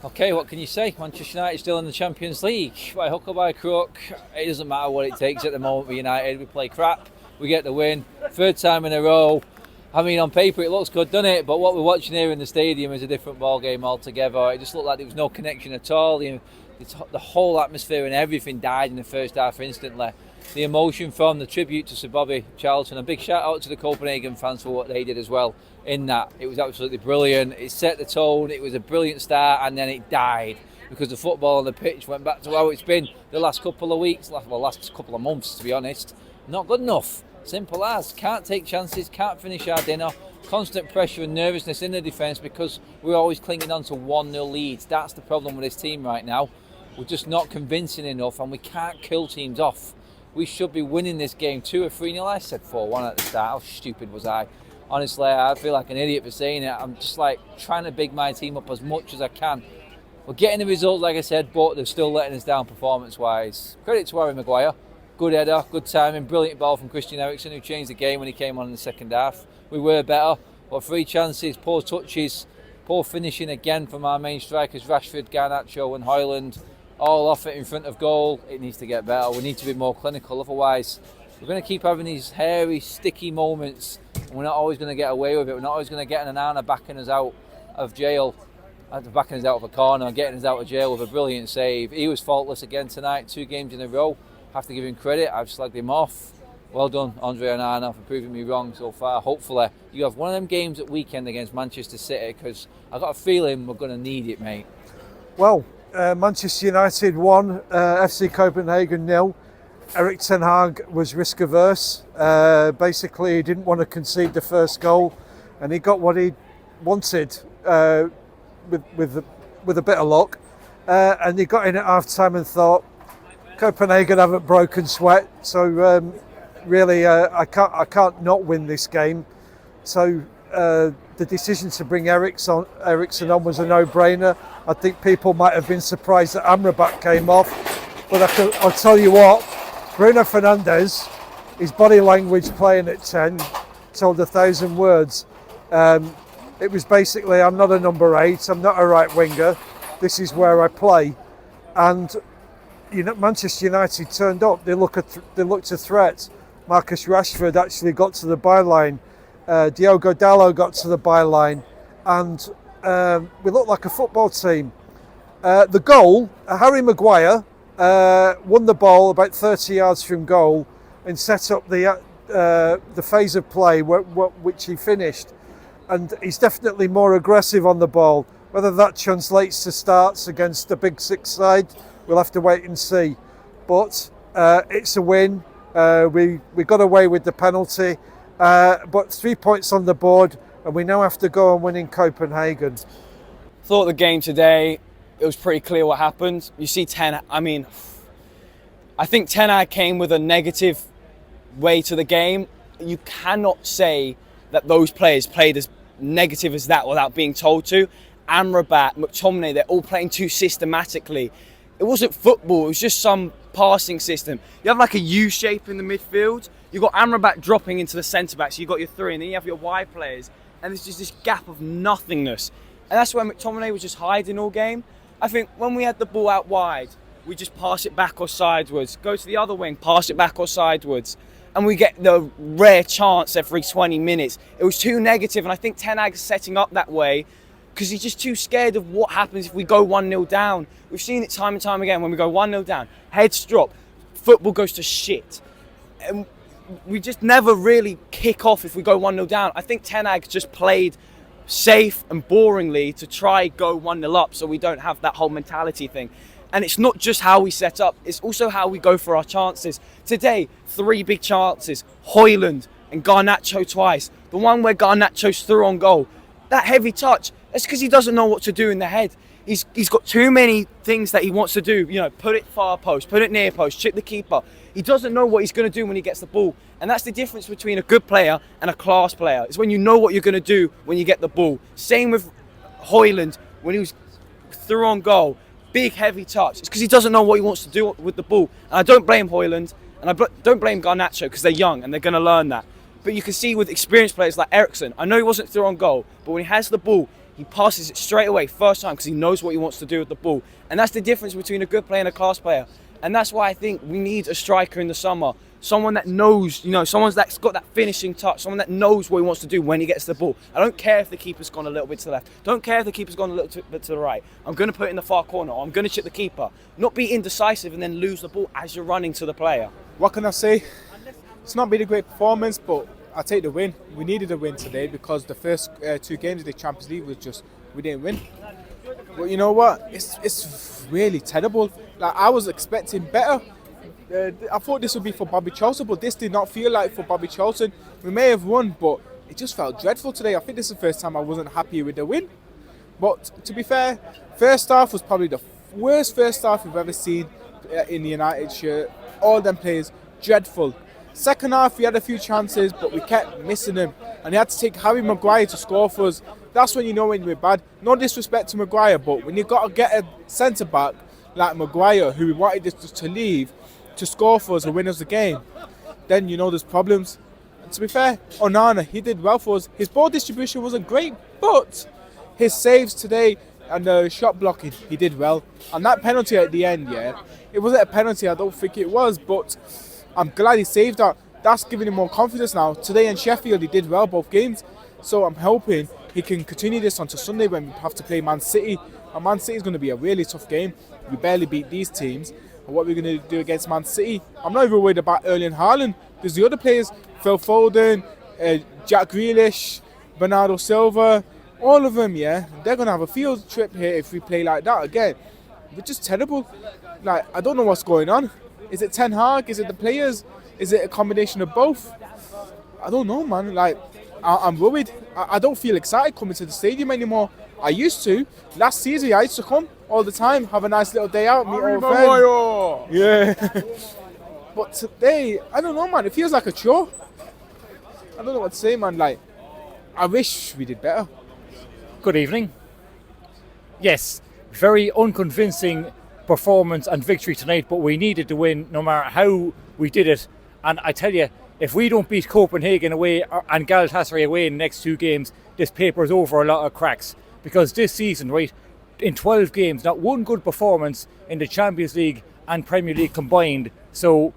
Okay, what can you say? Manchester United still in the Champions League. By hook or by crook, it doesn't matter what it takes at the moment for United. We play crap, we get the win. Third time in a row. I mean, on paper it looks good, doesn't it? But what we're watching here in the stadium is a different ball game altogether. It just looked like there was no connection at all. The whole atmosphere and everything died in the first half instantly. The emotion from the tribute to Sir Bobby Charlton. A big shout out to the Copenhagen fans for what they did as well in that. It was absolutely brilliant. It set the tone. It was a brilliant start, and then it died because the football on the pitch went back to how it's been the last couple of weeks, last couple of months, to be honest. Not good enough. Simple as. Can't take chances, can't finish our dinner. Constant pressure and nervousness in the defence because we're always clinging on to 1-0 leads. That's the problem with this team right now. We're just not convincing enough, and we can't kill teams off. We should be winning this game 2 or 3-0. I said 4-1 at the start. How stupid was I? Honestly, I feel like an idiot for saying it. I'm just like trying to big my team up as much as I can. We're getting the results, like I said, but they're still letting us down performance-wise. Credit to Harry Maguire. Good header, good timing, brilliant ball from Christian Eriksen, who changed the game when he came on in the second half. We were better, but 3 chances, poor touches, poor finishing again from our main strikers, Rashford, Garnacho and Højlund. All off it in front of goal. It needs to get better. We need to be more clinical. Otherwise, we're going to keep having these hairy, sticky moments. And we're not always going to get away with it. We're not always going to get an Anana backing us out of jail, backing us out of a corner, and getting us out of jail with a brilliant save. He was faultless again tonight. 2 games in a row. Have to give him credit. I've slagged him off. Well done, Andre Onana, for proving me wrong so far. Hopefully, you have one of them games at weekend against Manchester City, because I've got a feeling we're going to need it, mate. Well, Manchester United 1, FC Copenhagen 0. Erik ten Hag was risk averse. Basically, he didn't want to concede the first goal, and he got what he wanted with a bit of luck. And he got in at half time and thought, Copenhagen haven't broken sweat, so really I can't not win this game. So the decision to bring Eriksen on was a no-brainer. I think people might have been surprised that Amrabat came off, but I'll tell you what, Bruno Fernandes, his body language playing at 10 told 1,000 words. It was basically, I'm not a number 8, I'm not a right winger, this is where I play. And Manchester United turned up, they looked a threat. Marcus Rashford actually got to the byline. Diogo Dalot got to the byline, and we looked like a football team. The goal, Harry Maguire won the ball about 30 yards from goal and set up the phase of play which he finished. And he's definitely more aggressive on the ball. Whether that translates to starts against the Big Six side, we'll have to wait and see. But it's a win. We got away with the penalty. But 3 points on the board, and we now have to go and win in Copenhagen. Thought the game today, it was pretty clear what happened. You see I think Ten Hag came with a negative way to the game. You cannot say that those players played as negative as that without being told to. Amrabat, McTominay, they're all playing too systematically. It wasn't football, it was just some passing system. You have like a U shape in the midfield. You've got Amrabat dropping into the centre-backs, so you've got your 3, and then you have your wide players, and there's just this gap of nothingness. And that's where McTominay was just hiding all game. I think when we had the ball out wide, we just pass it back or sideways, go to the other wing, pass it back or sideways, and we get the rare chance every 20 minutes. It was too negative, and I think Ten Hag's setting up that way because he's just too scared of what happens if we go 1-0 down. We've seen it time and time again. When we go 1-0 down, heads drop, football goes to shit. And we just never really kick off if we go 1-0 down. I think Ten Hag just played safe and boringly to try go 1-0 up so we don't have that whole mentality thing. And it's not just how we set up, it's also how we go for our chances. Today, 3 big chances, Højlund and Garnacho twice. The one where Garnacho's through on goal, that heavy touch, that's because he doesn't know what to do in the head. He's got too many things that he wants to do. Put it far post, put it near post, chip the keeper. He doesn't know what he's going to do when he gets the ball. And that's the difference between a good player and a class player. It's when you know what you're going to do when you get the ball. Same with Højlund when he was through on goal. Big, heavy touch. It's because he doesn't know what he wants to do with the ball. And I don't blame Højlund, and I don't blame Garnacho because they're young and they're going to learn that. But you can see with experienced players like Eriksen, I know he wasn't through on goal, but when he has the ball, he passes it straight away first time because he knows what he wants to do with the ball. And that's the difference between a good player and a class player. And that's why I think we need a striker in the summer. Someone that knows, someone that's got that finishing touch, someone that knows what he wants to do when he gets the ball. I don't care if the keeper's gone a little bit to the left. Don't care if the keeper's gone a little bit to the right. I'm going to put it in the far corner, or I'm going to chip the keeper. Not be indecisive and then lose the ball as you're running to the player. What can I say? It's not been a great performance, but I'll take the win. We needed a win today because the first 2 games of the Champions League was just, we didn't win. But you know what? It's really terrible. Like, I was expecting better. I thought this would be for Bobby Charlton, but this did not feel like for Bobby Charlton. We may have won, but it just felt dreadful today. I think this is the first time I wasn't happy with the win. But to be fair, first half was probably the worst first half we've ever seen in the United shirt. All them players, dreadful. Second half, we had a few chances, but we kept missing them. And he had to take Harry Maguire to score for us. That's when you know when we're bad. No disrespect to Maguire, but when you've got to get a centre-back like Maguire, who we wanted us to leave, to score for us and win us the game, then you know there's problems. And to be fair, Onana, he did well for us. His ball distribution wasn't great, but his saves today and the shot blocking, he did well. And that penalty at the end, it wasn't a penalty, I don't think it was, but I'm glad he saved that. That's giving him more confidence now. Today in Sheffield, he did well both games, so I'm hoping he can continue this onto Sunday when we have to play Man City. And Man City is going to be a really tough game. We barely beat these teams. What we're going to do against Man City. I'm not even worried about Erling Haaland. There's the other players, Phil Foden, Jack Grealish, Bernardo Silva, all of them, they're going to have a field trip here if we play like that again. We're just terrible. Like, I don't know what's going on. Is it Ten Hag? Is it the players? Is it a combination of both? I don't know, man. Like, I'm worried. I don't feel excited coming to the stadium anymore. I used to. Last season, I used to come all the time, have a nice little day out, meet old friends. Yeah. But today, I don't know, man. It feels like a chore. I don't know what to say, man. Like, I wish we did better. Good evening. Yes, very unconvincing performance and victory tonight, but we needed to win no matter how we did it. And I tell you, if we don't beat Copenhagen away and Galatasaray away in the next 2 games, this paper's over a lot of cracks. Because this season, right, in 12 games, not one good performance in the Champions League and Premier League combined. So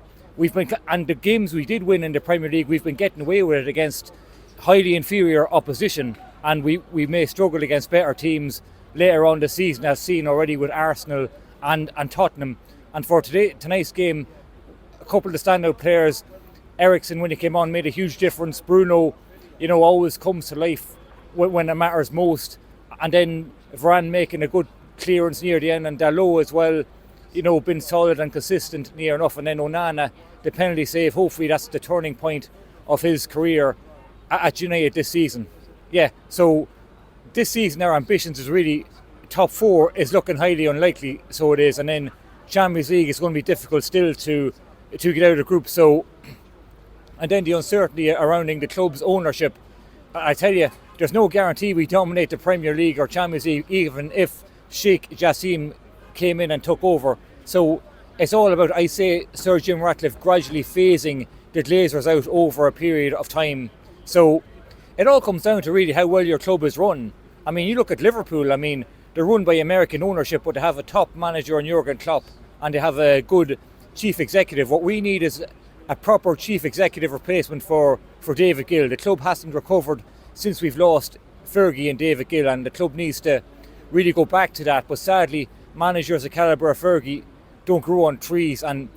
and the games we did win in the Premier League, we've been getting away with it against highly inferior opposition, and we may struggle against better teams later on the season, as seen already with Arsenal and Tottenham. And for tonight's game, a couple of the standout players, Eriksen, when he came on, made a huge difference. Bruno, always comes to life when it matters most. And then Varane making a good clearance near the end, and Dalot as well, been solid and consistent near enough. And then Onana, the penalty save, hopefully that's the turning point of his career at United this season. Yeah, so this season our ambitions is really top 4 is looking highly unlikely, so it is. And then Champions League is going to be difficult still to get out of the group. So, and then the uncertainty surrounding the club's ownership. I tell you, there's no guarantee we dominate the Premier League or Champions League, even if Sheikh Jassim came in and took over. So it's all about, I say, Sir Jim Ratcliffe gradually phasing the Glazers out over a period of time. So it all comes down to really how well your club is run. I mean, you look at Liverpool, I mean, they're run by American ownership, but they have a top manager in Jurgen Klopp, and they have a good chief executive. What we need is a proper chief executive replacement for David Gill. The club hasn't recovered since we've lost Fergie and David Gill, and the club needs to really go back to that. But sadly, managers of the calibre of Fergie don't grow on trees, and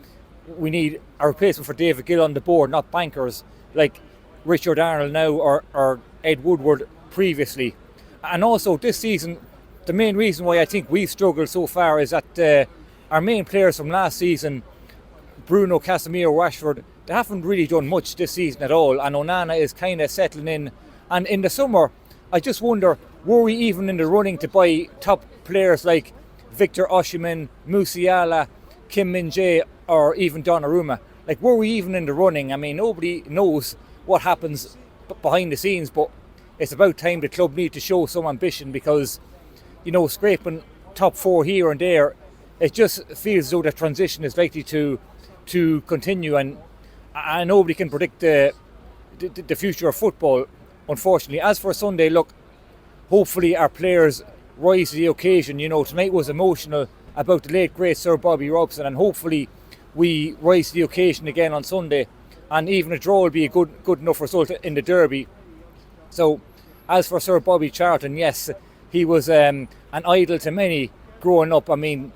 we need a replacement for David Gill on the board, not bankers like Richard Arnold now or Ed Woodward previously. And also this season, the main reason why I think we've struggled so far is that our main players from last season, Bruno, Casemiro, Rashford, they haven't really done much this season at all, and Onana is kind of settling in. And in the summer, I just wonder, were we even in the running to buy top players like Victor Osimhen, Musiala, Kim Min-jae, or even Donnarumma? Like, were we even in the running? I mean, nobody knows what happens behind the scenes, but it's about time the club need to show some ambition, because, scraping top 4 here and there, it just feels as though the transition is likely to continue, and nobody can predict the future of football, unfortunately. As for Sunday, look, hopefully our players rise to the occasion. You know, tonight was emotional about the late great Sir Bobby Robson, and hopefully we rise to the occasion again on Sunday, and even a draw will be a good enough result in the derby. So as for Sir Bobby Charlton, yes, he was an idol to many growing up. I mean,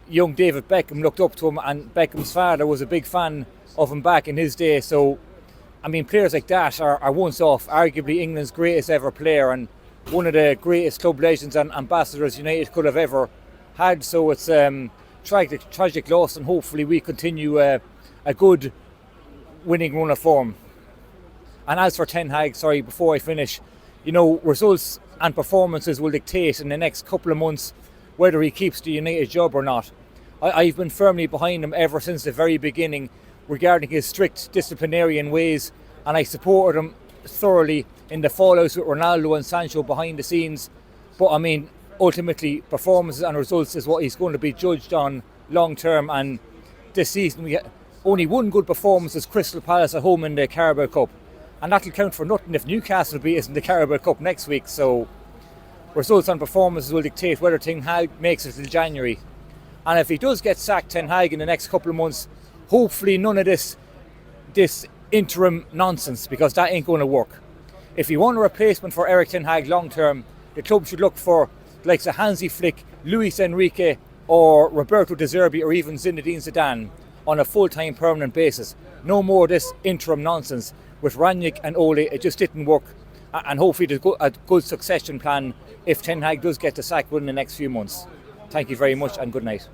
young David Beckham looked up to him, and Beckham's father was a big fan of him back in his day. So I mean, players like that are once off arguably England's greatest ever player, and one of the greatest club legends and ambassadors United could have ever had. So it's tragic loss, and hopefully we continue a good winning run of form. And as for Ten Hag, sorry, before I finish, you know, results and performances will dictate in the next couple of months whether he keeps the United job or not. I've been firmly behind him ever since the very beginning regarding his strict disciplinarian ways, and I supported him thoroughly in the fallouts with Ronaldo and Sancho behind the scenes. But I mean, ultimately, performances and results is what he's going to be judged on long term, and this season we only one good performance is Crystal Palace at home in the Carabao Cup, and that'll count for nothing if Newcastle beat us in the Carabao Cup next week. So results and performances will dictate whether Ten Hag makes it till January. And if he does get sacked, Ten Hag, in the next couple of months, hopefully none of this interim nonsense, because that ain't going to work. If you want a replacement for Erik Ten Hag long term, the club should look for the likes of Hansi Flick, Luis Enrique, or Roberto De Zerbi, or even Zinedine Zidane on a full-time permanent basis. No more of this interim nonsense. With Rangnick and Ole, it just didn't work, and hopefully there's a good succession plan if Ten Hag does get the sack within the next few months. Thank you very much, and good night.